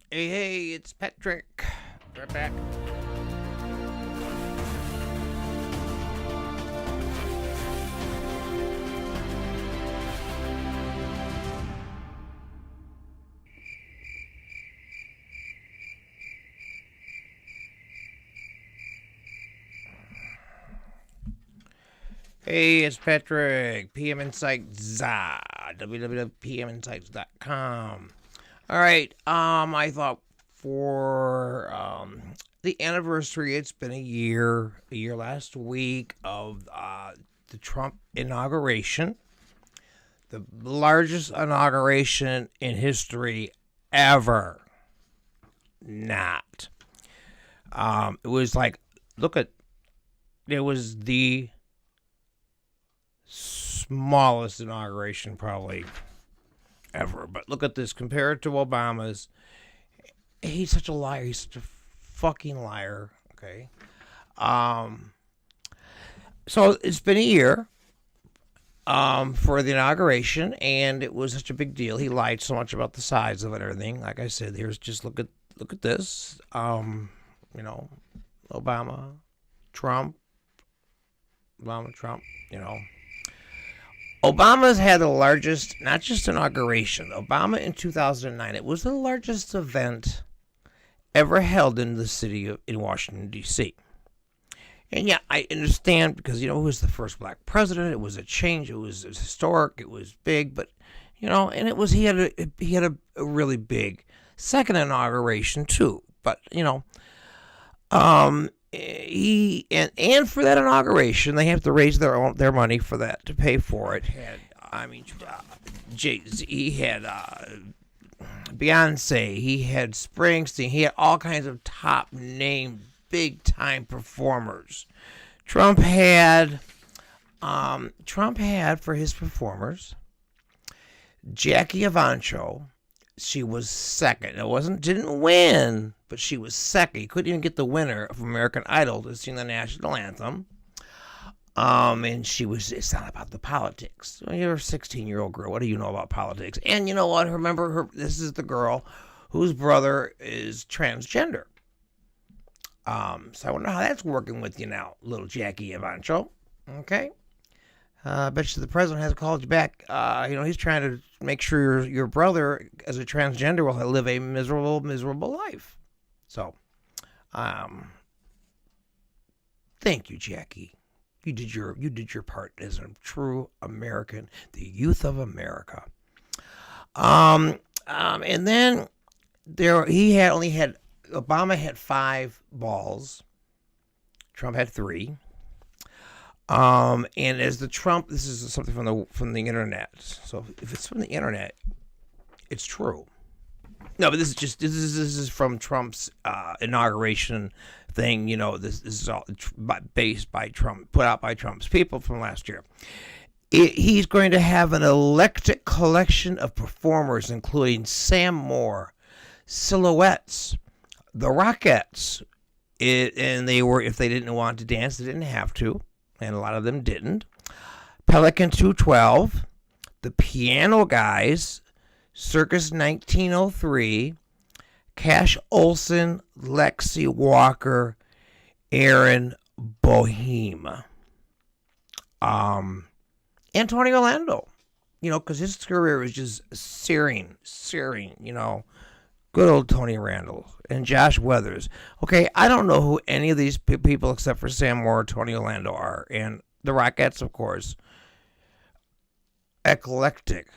Hey, it's Patrick. Right back. Hey, it's Patrick. PM Insights. www.pminsights.com. All right. I thought for the anniversary, it's been a year last week of the Trump inauguration, the largest inauguration in history ever. Not. It was like, look at, it was the smallest inauguration probably ever. But look at this. Compared to Obama's, he's such a liar. He's such a fucking liar. Okay. Um. So it's been a year for the inauguration, and it was such a big deal. He lied so much about the size of it and everything. Like I said, here's just look at this. You know, Obama, Trump, Obama, Trump. You know, Obama's had the largest, not just inauguration. Obama in 2009, it was the largest event ever held in the city of in Washington D.C. And yeah, I understand because it was the first black president. It was a change. It was historic. It was big, but and it was he had a really big second inauguration too. But he for that inauguration they have to raise their money for that to pay for it. He had Beyonce, he had Springsteen, he had all kinds of top name big time performers. Trump had for his performers Jackie Avancho. She was second. Didn't win, but she was second. He couldn't even get the winner of American Idol to sing the national anthem. And it's not about the politics. You're a 16-year-old girl. What do you know about politics? And you know what? Remember her. This is the girl whose brother is transgender. So I wonder how that's working with you now, little Jackie Avancho. Okay. I bet you the president has called you back. He's trying to make sure your brother, as a transgender, will live a miserable life. So, thank you, Jackie. You did your part as a true American, the youth of America. And then Obama had 5 balls. Trump had 3. And as this is something from the internet. So if it's from the internet, it's true. No, but this is from Trump's inauguration thing. This is all based by Trump, put out by Trump's people from last year. He's going to have an eclectic collection of performers, including Sam Moore, Silhouettes, the Rockettes, and if they didn't want to dance, they didn't have to. And a lot of them didn't. Pelican 212, the Piano Guys, Circus 1903, Cash Olson, Lexi Walker, Aaron Boheme, Antonio Orlando, because his career was just searing, good old Tony Randall and Josh Weathers. Okay, I don't know who any of these people except for Sam Moore or Tony Orlando are. And the Rockettes, of course. Eclectic.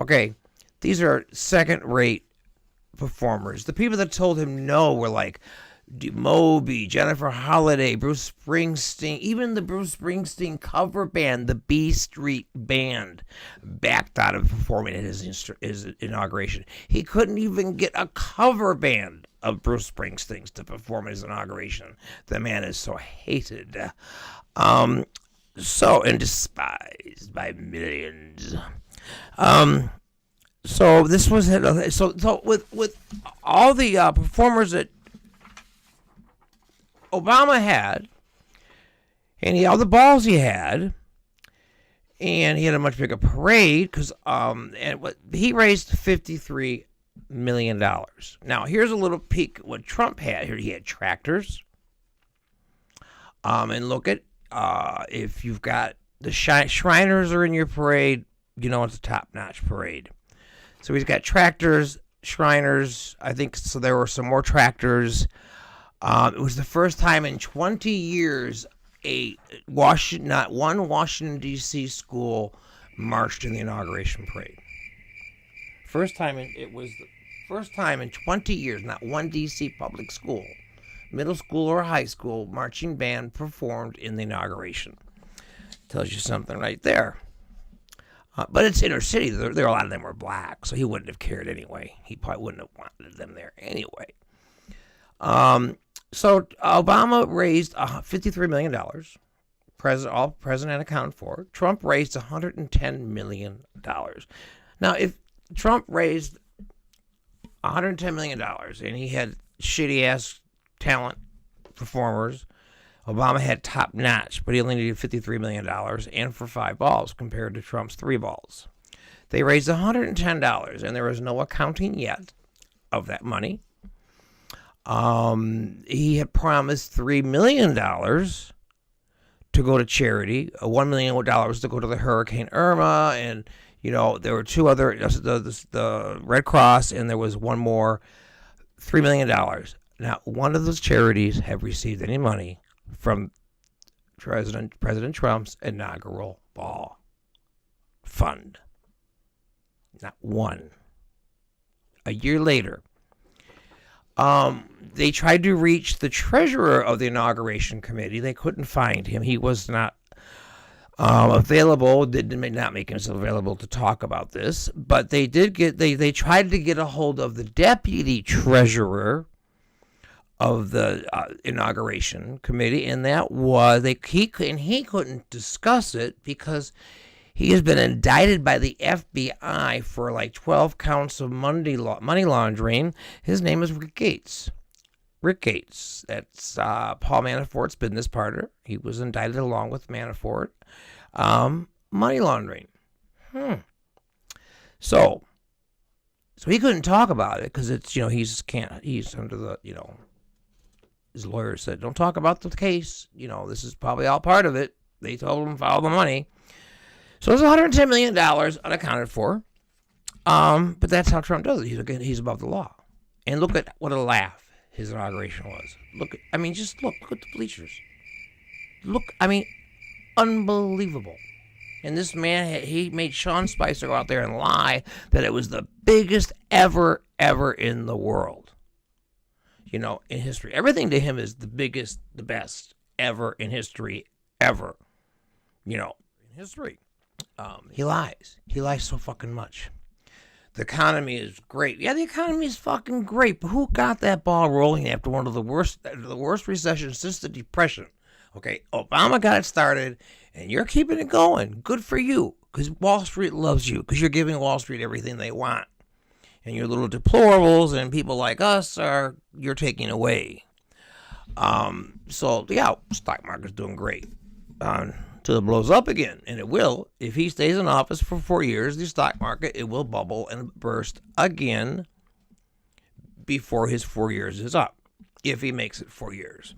Okay, these are second-rate performers. The people that told him no were like Moby, Jennifer Holliday, Bruce Springsteen, even the Bruce Springsteen cover band, the B Street Band, backed out of performing at his inauguration. He couldn't even get a cover band of Bruce Springsteen's to perform at his inauguration. The man is so hated, and despised by millions. So this was so with all the performers that Obama had, and all the balls he had, and he had a much bigger parade because he raised $53 million. Now, here's a little peek at what Trump had here. He had tractors. And look at, if you've got the Shriners are in your parade, you know it's a top-notch parade. So he's got tractors, Shriners, I think, so there were some more tractors. It was the first time in 20 years not one Washington, D.C. school marched in the inauguration parade. It was the first time in 20 years, not one D.C. public school, middle school or high school, marching band performed in the inauguration. Tells you something right there. But it's inner city. There a lot of them were black, so he wouldn't have cared anyway. He probably wouldn't have wanted them there anyway. So Obama raised $53 million. All president accounted for. Trump raised $110 million. Now, if Trump raised $110 million and he had shitty-ass talent performers, Obama had top notch, but he only needed $53 million and for 5 balls compared to Trump's 3 balls. They raised $110, and there was no accounting yet of that money. He had promised $3 million to go to charity, $1 million to go to the Hurricane Irma, and there were 2 other, the Red Cross, and there was one more, $3 million. Now, one of those charities have received any money from President Trump's inaugural ball fund. Not one. A year later, they tried to reach the treasurer of the inauguration committee. They couldn't find him. He was not available. Did not make himself available to talk about this. But they did get. They tried to get a hold of the deputy treasurer of the inauguration committee, and that was he couldn't discuss it because he has been indicted by the FBI for like 12 counts of money laundering. His name is Rick Gates. Rick Gates. That's Paul Manafort's business partner. He was indicted along with Manafort. Money laundering. So he couldn't talk about it because it's he's under the his lawyer said, don't talk about the case. This is probably all part of it. They told him follow the money. So it's $110 million unaccounted for. But that's how Trump does it. He's above the law. And look at what a laugh his inauguration was. Look at the bleachers. Unbelievable. And this man, he made Sean Spicer go out there and lie that it was the biggest ever in the world. In history. Everything to him is the biggest, the best ever in history, ever. In history. He lies. He lies so fucking much. The economy is great. Yeah, the economy is fucking great, but who got that ball rolling after one of the worst recessions since the Depression? Okay, Obama got it started, and you're keeping it going. Good for you, because Wall Street loves you, because you're giving Wall Street everything they want. And your little deplorables and people like us you're taking away. So, yeah, stock market's doing great. Till it blows up again, and it will. If he stays in office for 4 years, the stock market, it will bubble and burst again before his 4 years is up, if he makes it 4 years.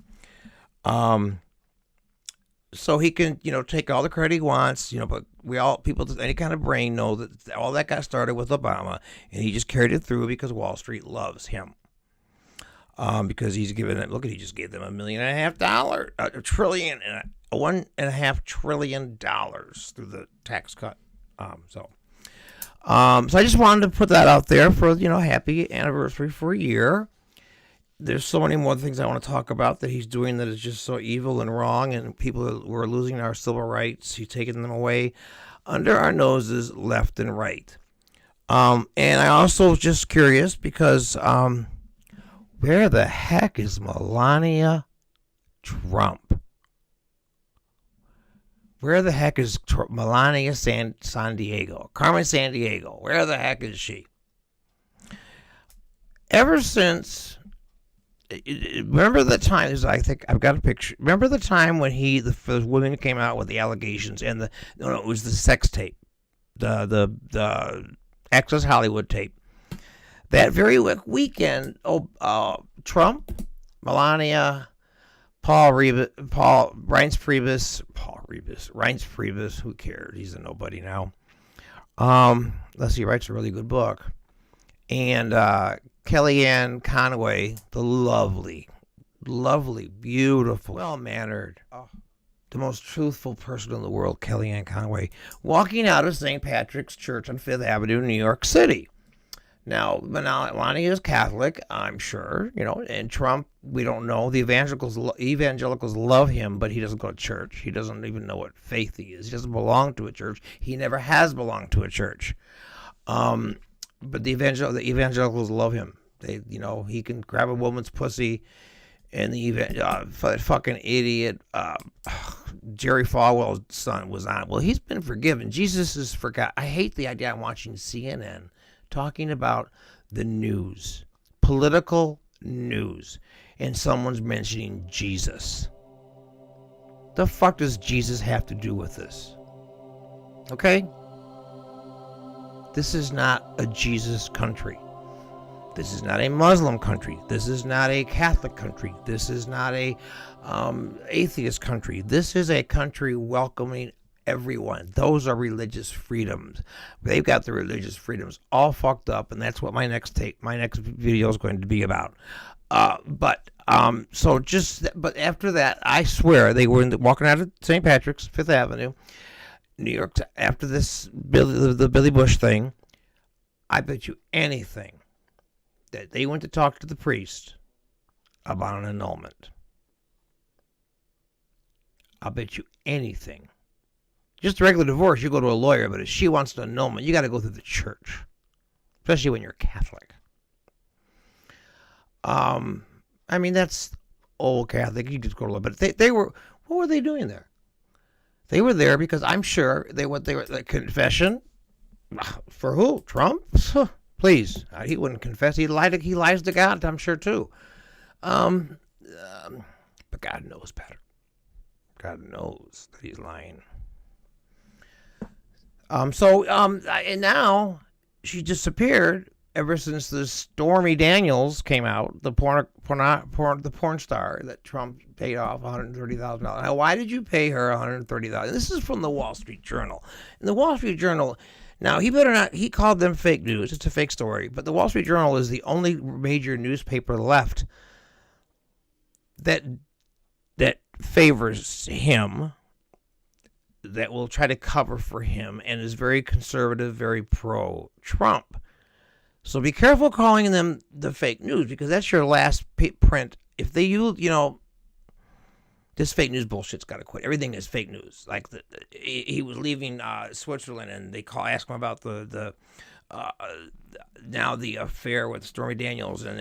So he can, take all the credit he wants, but people with any kind of brain know that all that got started with Obama, and he just carried it through because Wall Street loves him. Because he's given it, he just gave them $1.5 million, $1.5 trillion through the tax cut. So I just wanted to put that out there for, happy anniversary for a year. There's so many more things I want to talk about that he's doing that is just so evil and wrong, and people who are losing our civil rights, he's taking them away under our noses, left and right. And I also just curious because where the heck is Melania Trump? Where the heck is Melania San Diego? Carmen San Diego. Where the heck is she? Ever since, remember the time, I think I've got a picture. Remember the time when the women came out with the allegations and it was the sex tape, the Access Hollywood tape That very weekend, Trump, Melania, Reince Priebus, who cares? He's a nobody now. Unless he writes a really good book. And Kellyanne Conway, the lovely, beautiful, well-mannered, the most truthful person in the world, Kellyanne Conway, walking out of St. Patrick's Church on Fifth Avenue, New York City. Now, Melania is Catholic, I'm sure, and Trump, we don't know. The evangelicals love him, but he doesn't go to church. He doesn't even know what faith he is. He doesn't belong to a church. He never has belonged to a church. But the evangelicals love him. He can grab a woman's pussy, and the fucking idiot Jerry Falwell's son was on. Well, he's been forgiven. Jesus is forgot. I hate the idea I'm watching CNN talking about the news, political news, and someone's mentioning Jesus. The fuck does Jesus have to do with this? Okay? This is not a Jesus country. This is not a Muslim country. This is not a Catholic country. This is not a atheist country. This is a country welcoming everyone. Those are religious freedoms. They've got the religious freedoms all fucked up, and that's what my next video is going to be about. But after that, I swear they were walking out of St. Patrick's, Fifth Avenue, New York, after this the Billy Bush thing. I bet you anything that they went to talk to the priest about an annulment. I'll bet you anything. Just a regular divorce, you go to a lawyer, but if she wants an annulment, you got to go through the church, especially when you're Catholic. That's old Catholic. You just go to law, but they were. What were they doing there? They were there because I'm sure they were confession. For who? Trump? Please, he wouldn't confess. He lies to God. I'm sure too. But God knows better. God knows that he's lying. And now she disappeared ever since the Stormy Daniels came out, the porn star that Trump paid off $130,000. Now, why did you pay her $130,000? This is from the Wall Street Journal. In the Wall Street Journal, now he better not. He called them fake news. It's a fake story. But the Wall Street Journal is the only major newspaper left that favors him, that will try to cover for him, and is very conservative, very pro-Trump. So be careful calling them the fake news, because that's your last print. If they use, this fake news bullshit's got to quit. Everything is fake news. Like he was leaving Switzerland, and they ask him about now the affair with Stormy Daniels, and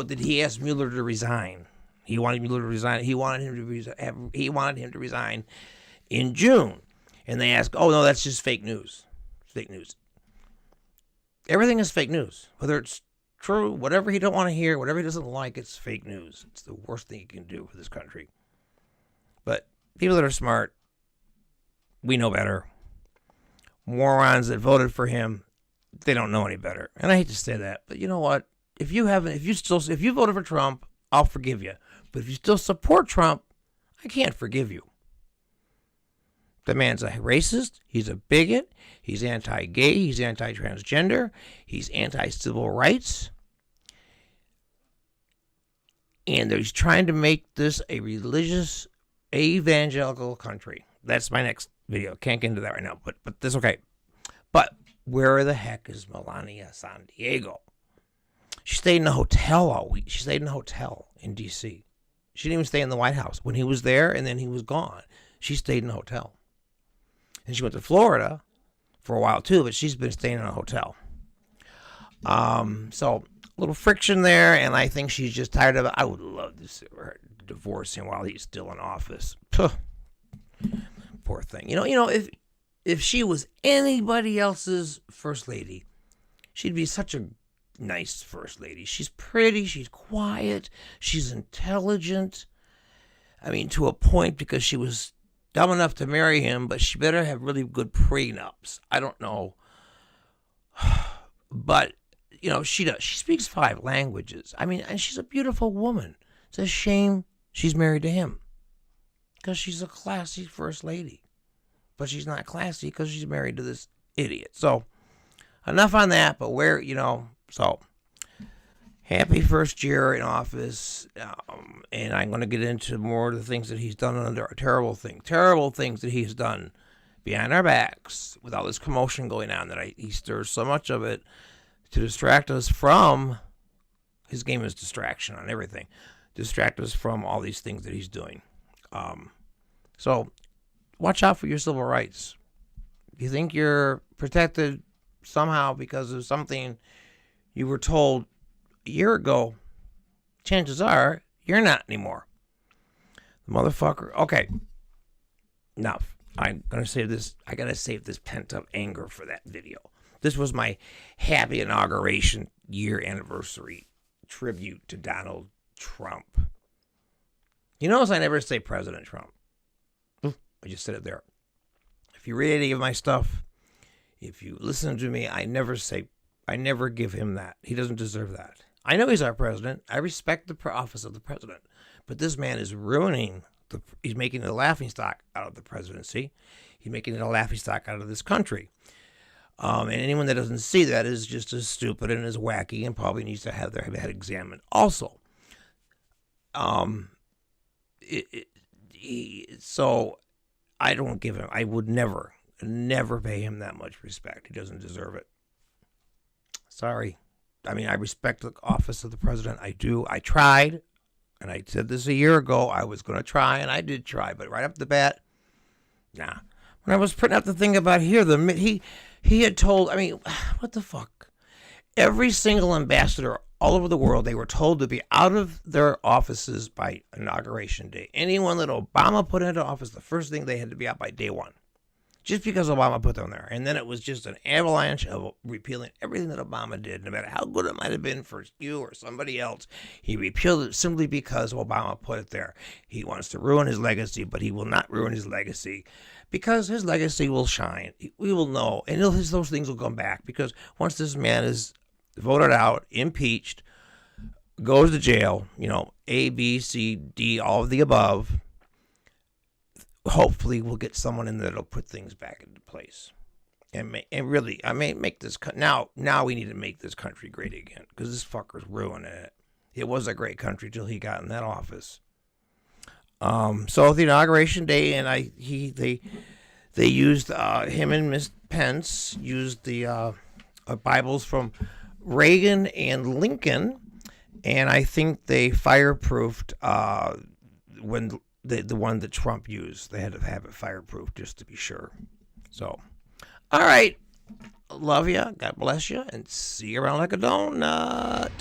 did he ask Mueller to resign? He wanted Mueller to resign. He wanted him to resign in June, and they ask, "Oh no, that's just fake news." Fake news. Everything is fake news, whether it's true, whatever he don't want to hear, whatever he doesn't like, it's fake news. It's the worst thing you can do for this country. But people that are smart, we know better. Morons that voted for him, they don't know any better. And I hate to say that, but you know what? If you voted for Trump, I'll forgive you. But if you still support Trump, I can't forgive you. The man's a racist. He's a bigot. He's anti-gay. He's anti-transgender. He's anti-civil rights. And he's trying to make this a religious, evangelical country. That's my next video. Can't get into that right now, but that's okay. But where the heck is Melania San Diego? She stayed in a hotel all week. She stayed in a hotel in D.C. She didn't even stay in the White House. When he was there and then he was gone, she stayed in a hotel. And she went to Florida for a while too, but she's been staying in a hotel. So a little friction there, and I think she's just tired of it. I would love to see her divorce him while he's still in office. Puh. Poor thing. If she was anybody else's first lady, she'd be such a nice first lady. She's pretty, she's quiet, she's intelligent. I mean, to a point, because she was dumb enough to marry him, but she better have really good prenups. I don't know. But she does. She speaks 5 languages. I mean, and she's a beautiful woman. It's a shame she's married to him because she's a classy first lady. But she's not classy because she's married to this idiot. So, enough on that. But so happy first year in office. And I'm going to get into more of the things that he's done under terrible things that he's done behind our backs with all this commotion going on that he stirs so much of it to distract us from his game is distraction on everything. Distract us from all these things that he's doing. So watch out for your civil rights. If you think you're protected somehow because of something you were told a year ago, chances are you're not anymore. Motherfucker. Okay. Now, I'm going to save this. I got to save this pent-up anger for that video. This was my happy inauguration year anniversary tribute to Donald Trump. You notice I never say President Trump. I just said it there. If you read any of my stuff, if you listen to me, I never give him that. He doesn't deserve that. I know he's our president. I respect the office of the president. But this man is he's making a laughingstock out of the presidency. He's making it a laughingstock out of this country. And anyone that doesn't see that is just as stupid and as wacky and probably needs to have their head examined also. So I don't give him, I would never pay him that much respect. He doesn't deserve it. Sorry. I mean, I respect the office of the president. I do. I tried, and I said this a year ago. I was going to try, and I did try, but right up the bat, nah. When I was putting out the thing about here, he had told, I mean, what the fuck? Every single ambassador all over the world, they were told to be out of their offices by inauguration day. Anyone that Obama put into office, the first thing they had to be out by day 1. Just because Obama put them there. And then it was just an avalanche of repealing everything that Obama did, no matter how good it might have been for you or somebody else. He repealed it simply because Obama put it there. He wants to ruin his legacy, but he will not ruin his legacy because his legacy will shine. We will know. And those things will come back because once this man is voted out, impeached, goes to jail, A, B, C, D, all of the above, hopefully we'll get someone in there that'll put things back into place. And really, make this, now we need to make this country great again because this fucker's ruining it. It was a great country till he got in that office. So the inauguration day, and they used, him and Miss Pence used the Bibles from Reagan and Lincoln, and I think they fireproofed when the one that Trump used. They had to have it fireproof just to be sure. So, all right, love you, God bless you, and see you around like a donut.